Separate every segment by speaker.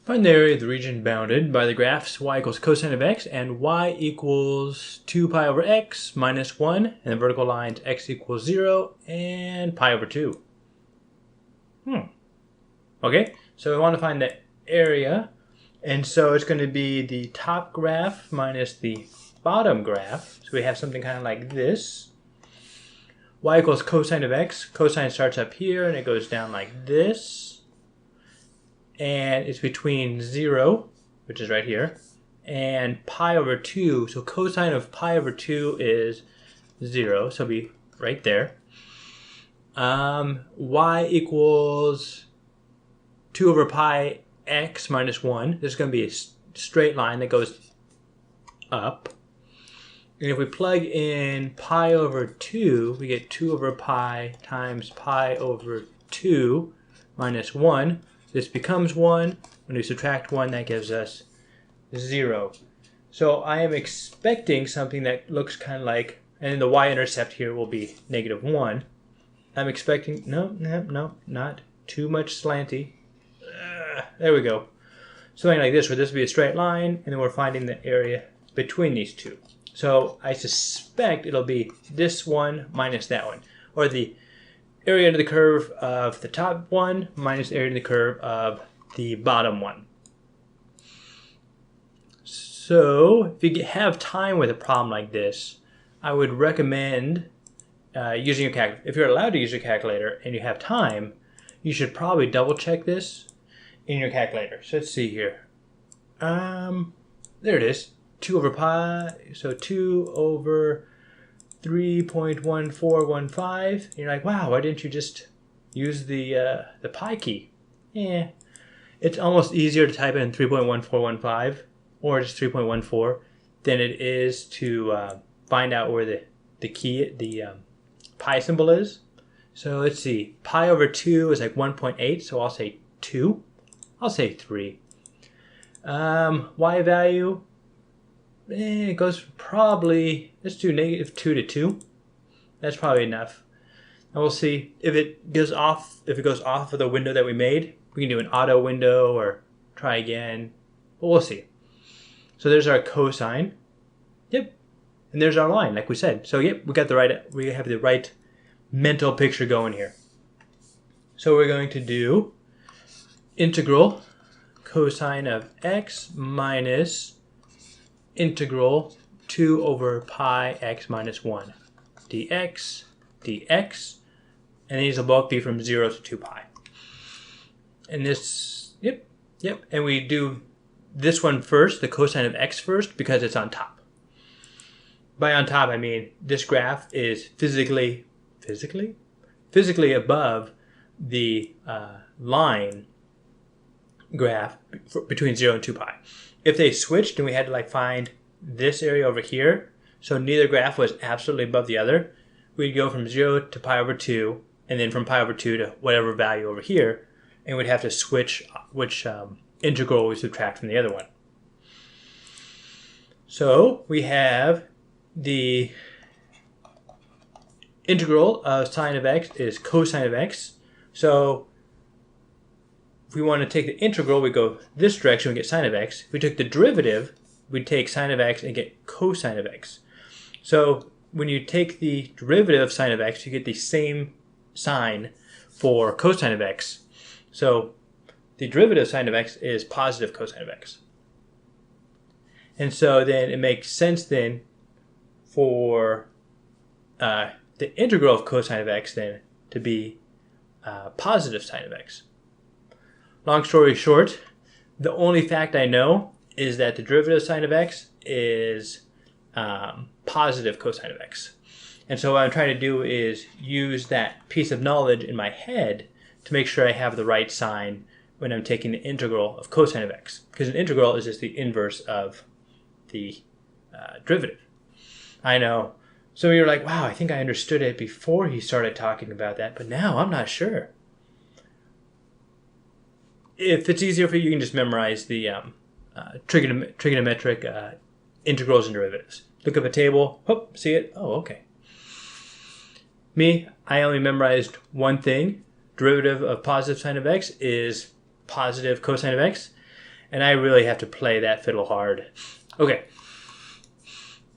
Speaker 1: Find the area of the region bounded by the graphs y equals cosine of x and y equals 2 pi over x minus 1, and the vertical lines x equals 0 and pi over 2. Okay, so we want to find the area, and so it's going to be the top graph minus the bottom graph. So we have something kind of like this. Y equals cosine of x. Cosine starts up here and it goes down like this. And it's between 0, which is right here, and pi over 2. So cosine of pi over 2 is 0, so it'll be right there. Y equals 2 over pi x minus 1. This is going to be a straight line that goes up. And if we plug in pi over 2, we get 2 over pi times pi over 2 minus 1. This becomes 1. When we subtract 1, that gives us 0. So I am expecting something that looks kind of like, and the y-intercept here will be negative 1. I'm expecting, no, not too much slanty. There we go. Something like this, where this would be a straight line, and then we're finding the area between these two. So I suspect it'll be this one minus that one, or the area under the curve of the top one minus the area under the curve of the bottom one. So if you have time with a problem like this, I would recommend using your calculator. If you're allowed to use your calculator and you have time, you should probably double check this in your calculator. So let's see here. There it is. 2 over pi, so 2 over 3.1415. You're like, wow, why didn't you just use the pi key? Yeah, it's almost easier to type in 3.1415 or just 3.14 than it is to find out where the pi symbol is. So let's see, pi over 2 is like 1.8, so I'll say 2. I'll say 3. Y value, it goes probably, let's do negative 2 to 2. That's probably enough. And we'll see if it goes off of the window that we made. We can do an auto window or try again, but we'll see. So there's our cosine. Yep. And there's our line, like we said. So yep, we have the right mental picture going here. So we're going to do integral cosine of x minus integral 2 over pi x minus 1 dx, and these will both be from 0 to 2 pi. And this, yep, and we do this one first, the cosine of x first, because it's on top. By on top, I mean this graph is physically above the line graph between 0 and 2 pi. If they switched and we had to like find this area over here, so neither graph was absolutely above the other, we'd go from 0 to pi over 2, and then from pi over 2 to whatever value over here, and we'd have to switch which integral we subtract from the other one. So we have the integral of sine of x is cosine of x. So if we want to take the integral, we go this direction, we get sine of x. If we took the derivative, we'd take sine of x and get cosine of x. So when you take the derivative of sine of x, you get the same sign for cosine of x. So the derivative of sine of x is positive cosine of x. And so then it makes sense then for the integral of cosine of x then to be positive sine of x. Long story short, the only fact I know is that the derivative of sine of x is positive cosine of x. And so what I'm trying to do is use that piece of knowledge in my head to make sure I have the right sign when I'm taking the integral of cosine of x. Because an integral is just the inverse of the derivative. I know. Some of you are like, wow, I think I understood it before he started talking about that, but now I'm not sure. If it's easier for you, you can just memorize the trigonometric integrals and derivatives. Look up a table, see it, oh, okay. Me, I only memorized one thing. Derivative of positive sine of x is positive cosine of x. And I really have to play that fiddle hard. Okay.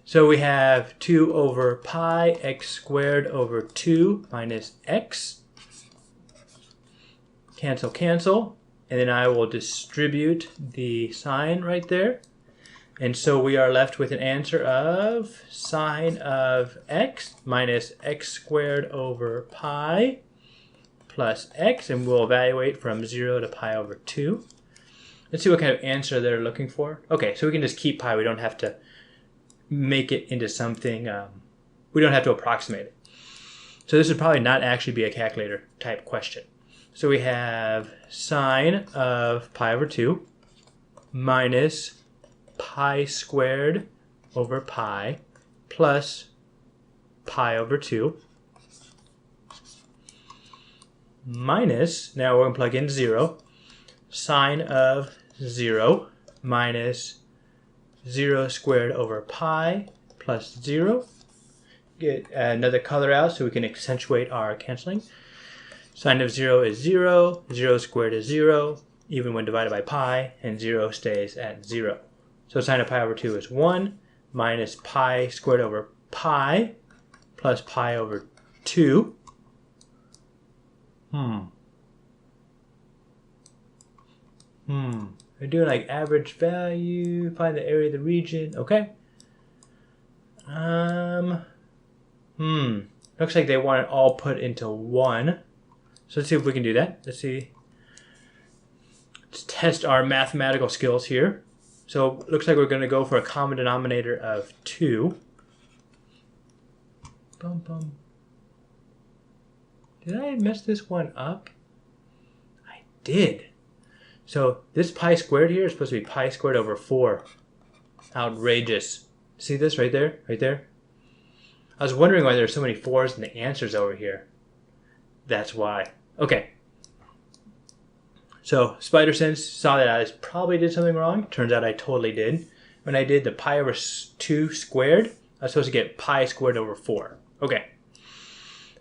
Speaker 1: So we have 2 over pi x squared over 2 minus x. Cancel, cancel. And then I will distribute the sign right there. And so we are left with an answer of sine of x minus x squared over pi plus x. And we'll evaluate from 0 to pi over 2. Let's see what kind of answer they're looking for. Okay, so we can just keep pi. We don't have to make it into something. We don't have to approximate it. So this would probably not actually be a calculator type question. So we have sine of pi over 2 minus pi squared over pi plus pi over 2 minus, now we're going to plug in 0, sine of 0 minus 0 squared over pi plus 0. Get another color out so we can accentuate our canceling. Sine of 0 is 0, 0 squared is 0, even when divided by pi, and 0 stays at 0. So sine of pi over 2 is 1 minus pi squared over pi plus pi over 2. We're doing like average value, find the area of the region. Okay. Looks like they want it all put into 1. So let's see if we can do that. Let's see. Let's test our mathematical skills here. So it looks like we're going to go for a common denominator of 2. Bum, bum. Did I mess this one up? I did. So this pi squared here is supposed to be pi squared over 4. Outrageous. See this right there? Right there? I was wondering why there's so many 4s in the answers over here. That's why. Okay. So SpiderSense saw that I probably did something wrong. Turns out I totally did. When I did the pi over 2 squared, I was supposed to get pi squared over 4. Okay.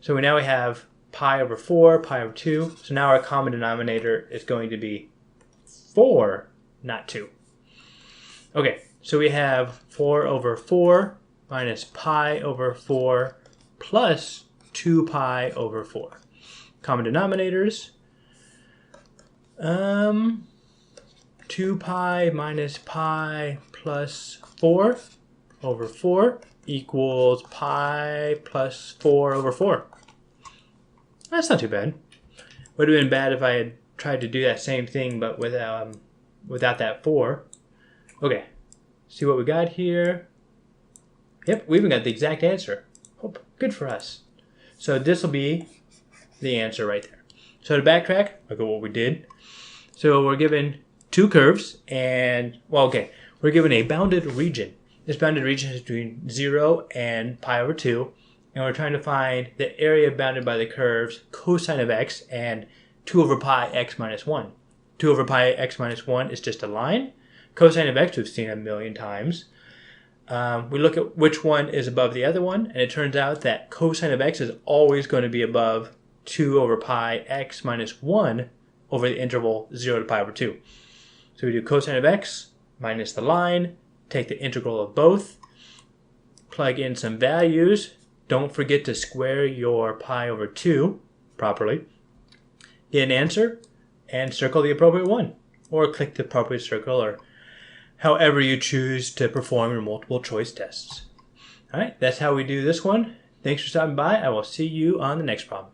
Speaker 1: So now we have pi over 4, pi over 2. So now our common denominator is going to be 4, not 2. Okay, so we have 4 over 4 minus pi over 4 plus 2 pi over 4. Common denominators. 2 pi minus pi plus 4 over 4 equals pi plus 4 over 4. That's not too bad. Would have been bad if I had tried to do that same thing, but without that 4. Okay, see what we got here. Yep, we even got the exact answer. Oh, good for us. So this will be the answer right there. So to backtrack, look at what we did. So we're given 2 curves, and, well, okay, we're given a bounded region. This bounded region is between 0 and pi over 2, and we're trying to find the area bounded by the curves cosine of x and 2 over pi x minus 1. 2 over pi x minus 1 is just a line. Cosine of x we've seen a million times. We look at which one is above the other one, and it turns out that cosine of x is always going to be above 2 over pi x minus 1 over the interval 0 to pi over 2. So we do cosine of x minus the line, take the integral of both, plug in some values. Don't forget to square your pi over 2 properly. Get an answer, and circle the appropriate one. Or click the appropriate circle, or however you choose to perform your multiple choice tests. Alright, that's how we do this one. Thanks for stopping by. I will see you on the next problem.